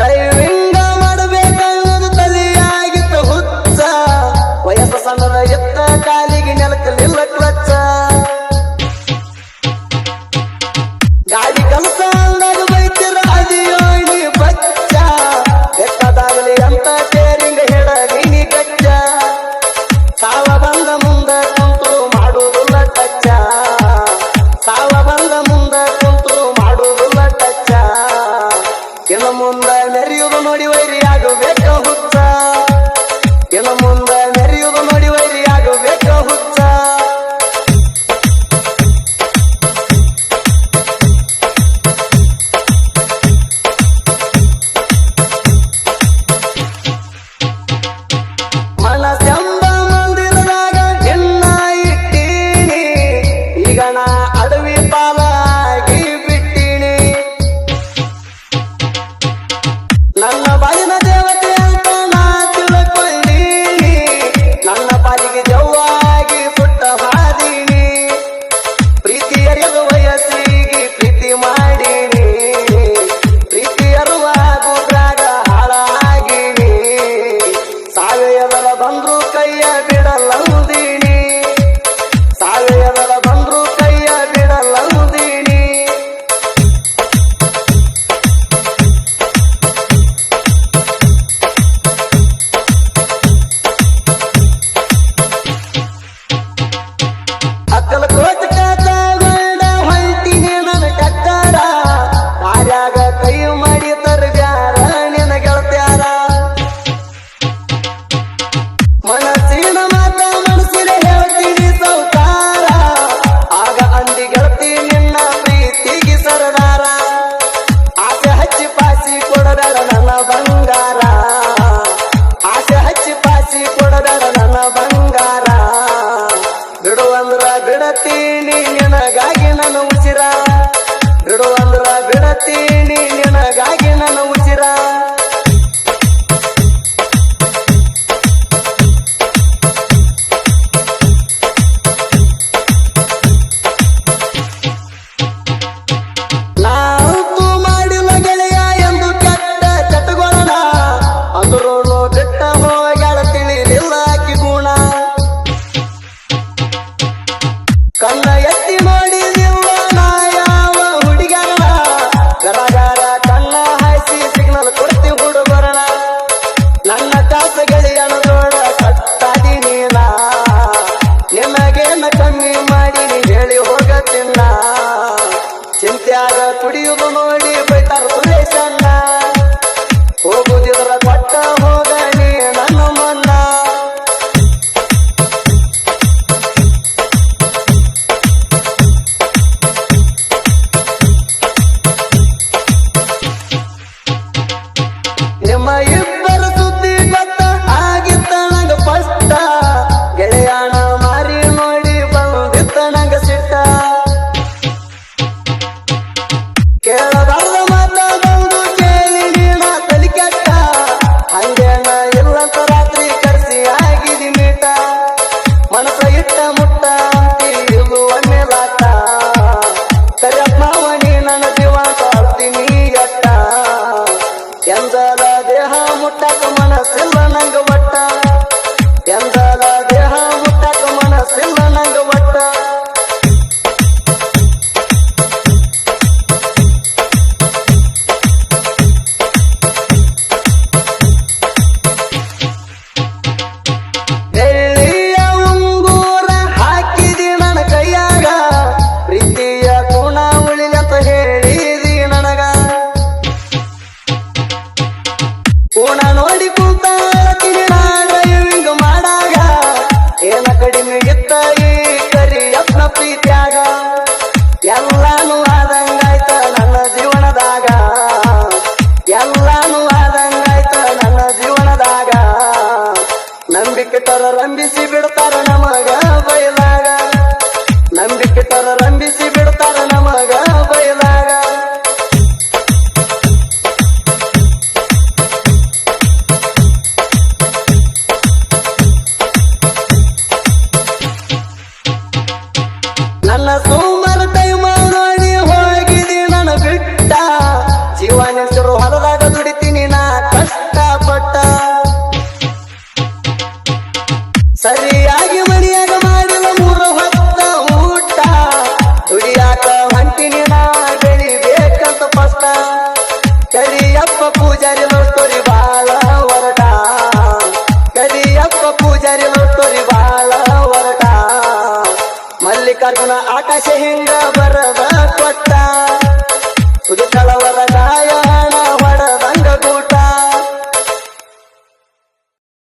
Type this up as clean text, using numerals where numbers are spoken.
driving ಮಾಡಬೇಕನ್ನೋದು ತಲೆಯಾಗಿತ್ತು ಹುಚ್ಚ ವಯಸ್ಸು ಸಣ್ಣದ ಎತ್ತ ಕಾಲಿಗೆ ನೆಲಕಲಿಲ್ಲ ಕ್ಲಚ್ಚ ಗಾಡಿ ಕಲಸ ಅಂದಾಗ ಬೈತಿರ ಅದಿಯೋಣಿ ಬಚ್ಚ ಬೆಟ್ಟದಾಗಲಿ ಅಂತ ಟೇರಿಂಗ್ ಹೇಳೀನಿ ಕಚ್ಚ ಸಾವ ಬಂದ ಮುಂದ ಕುಂತು ಮಾಡುವುದಿಲ್ಲ ಟಚ್ಚ ಸಾವ ಬಂದ ಮುಂದ ಕುಂತು ಮಾಡುವುದಿಲ್ಲ ಟಚ್ಚ ಇನ್ನು ಮುಂದ ಮೆರೆಯುವುದು ನೋಡಿ ವೈರಿಯಾಗಬೇಕ ಹುಚ್ಚ ಇನ್ನು ಮುಂದ ಮೆರೆಯುವುದು ನೋಡಿ ವೈರಿಯಾಗಬೇಕ ಹುಚ್ಚ ಮನಸ್ಸೆಂಬ ಮಂದಿರದಾಗ ನಿನ್ನ ಇಟ್ಟೀನಿ ಈಗ ನಾ ಅಡವಿ ಪಾಲಾಗಿ ಬಿಟ್ಟೀನಿ ನನ್ನ ಬಾಳಿನ ದೇವತೆ ಅಂತ ನಾ ತಿಳ್ಕೊಳ್ಳೀನಿ ನನ್ನ ಪಾಲಿಗೆ ಜವ್ವಾಗಿ ಪುಟ್ಟ ಹಾದೀನಿ ಪ್ರೀತಿ ಅರಿಯದ ವಯಸ್ಸಿಗೆ ಪ್ರೀತಿ ಮಾಡೀನಿ ಪ್ರೀತಿ ಅರುವ ಗುಗ್ರಾಗ ಹಾಳಾಗೀನಿ ಸಾವೆಯದರ ಬಂದ್ರು ಕೈಯ ಬಿಡಲಂದೀನಿ ಸಾವೆಯದರ ಬಂದ್ರು ಕೈಯ ಬಿಡಲಂದೀನಿ ಅಕ್ಕಲ ಕೋಟಕ ತಗೊಂಡ ಹೊಂಟಿನಿ ನನ್ನ ಕಟ್ಟರ ಕಾರ್ಯಾಗ ಕೈ ಮಾಡಿ ತರ್ಬ್ಯಾರ ನಿನ್ನ ಗೆಳತ್ಯಾರ ಮನಸ್ಸಿನ ಮಾತ ಮನಸ್ಸಿನ ಹೇಳ್ತೀನಿ ಸೌತಾರ ಆಗ ಅಂದಿ ಗೆಳತಿ ನಿನ್ನ ಪ್ರೀತಿಗೆ ಸರದಾರ ಆಸೆ ಹಚ್ಚಿ ಪಾಸಿ ಕೊಡಬೇಡ ನನ್ನ ಬಂಗಾರ ಆಸೆ ಹಚ್ಚಿ ಪಾಸಿ ಕೊಡಬೇಡ ನನ್ನ ಬಂಗಾರ ಬಿಡುವಂದ್ರ ಬಿಡತೀನಿ ನಿನಗಾಗಿ ನನ್ನ ಉಸಿರ ಬಿಡುವಂದ್ರ ಬಿಡತೀನಿ ನಿನಗಾಗಿ ನನ್ನ ಉಸಿರ ನಾವಂತೂ ಮಾಡಿಲ್ಲ ಗೆಳೆಯ ಎಂದು ಕೆಟ್ಟ ಚಟಗೊಳನ ಅಂದ್ರೂ ಬಿಟ್ಟ ಹೋಗ್ಯಾಳ ತಿಳಿಲಿಲ್ಲ ಆಕಿ ಗುಣ ಕಣ್ಣ ಎತ್ತಿ ನೋಡಿದಿಲ್ಲ ನಾ ಯಾವ ಹುಡುಗರಣ ಗರಗಾರ ಕಣ್ಣ ಹಾಯಿಸಿ ಸಿಗ್ನಲ್ ಕೊಡ್ತಿ ಹುಡುಗರಣ ನನ್ನ ಕಾಸ ಗೆಳೆಯನ ಜೋಡ ಕಟ್ಟಾದಿ ನೀನ ನಿನಗೇನ ಕಮ್ಮಿ ಮಾಡಿ ನೀ ಹೇಳಿ ಹೋಗತ್ತಿನ್ನ ಚಿಂತ್ಯಾಗ ಕುಡಿಯುವುದು ನೋಡಿ ಬೈತಾರ ಸುರೇಶನ್ನ ಹೋಗುದಿದ್ರ ಕೊಟ್ಟ ಹೋಗ ನೀ ನನ್ನ ಮನ್ನ ನಿಮ್ಮ ಇಬ್ಬರ ಸುದ್ದಿ ಗೊತ್ತ ಆಗಿತ್ತ ನಂಗ ಫಸ್ಟ ಗೆಳೆಯನ ಮಾರಿ ನೋಡಿ ಬಂದಿತ್ತ ನಂಗ ಸಿಟ್ಟ ಕೇಳಬಾರ್ದ ಮಾತ ಬಂದು ಕೇಳಿ ನೀನ ತಲಿ ಕೆಟ್ಟ ಹಂಗೇನ ಇಲ್ಲಂತ ರಾತ್ರಿ ಕರ್ಸಿ ಆಗಿದಿ ಮೀಟ ಮನಸ ಇಟ್ಟ ಮುಟ್ಟ ಅಂತಿ ಇದು ಒಮ್ಮೆ ಲಾಟ ಕರಿಯಪ್ಪನವನಿ ನನ್ನ ಜೀವ ಸಾಳ್ತೀನಿ ಎಟ್ಟ ಎಂದಲ ದೇಹ ಮುಟ್ಟಕ ಮನಸ್ಸಿಲ್ಲ ನಂಗ ಒಟ್ಟ ಎಂದಲ ದೇಹ ಮುಟ್ಟಕ ಮನಸ್ಸಿಲ್ಲ ನಂಗ ಒಟ್ಟ ಬೆಳ್ಳಿಯ ಉಂಗೂರ ಹಾಕಿದಿ ನನ್ನ ಕೈಯಾಗ ಪ್ರೀತಿಯ ಗುಣ ಉಳಿಲಂತ ಹೇಳಿದಿ ನನಗ ಗುಣ ನೋಡಿ ಕುಂತ ಅಳತೀನಿ ನಾ ಡ್ರೈವಿಂಗ್ ಮಾಡಾಗ ಏನ ಕಡಿಮೆ ಇತ್ತ ಈ ಕರಿಯಪ್ಪನ ಪ್ರೀತ್ಯಾಗ ಎಲ್ಲಾನು ಆದಂಗಾಯ್ತ ನನ್ನ ಜೀವನದಾಗ ಎಲ್ಲಾನು ಆದಂಗಾಯ್ತ ನನ್ನ ಜೀವನದಾಗ ನಂಬಿಕೆ ತರ ರಂಬಿಸಿ ಬಿಡ್ತಾರ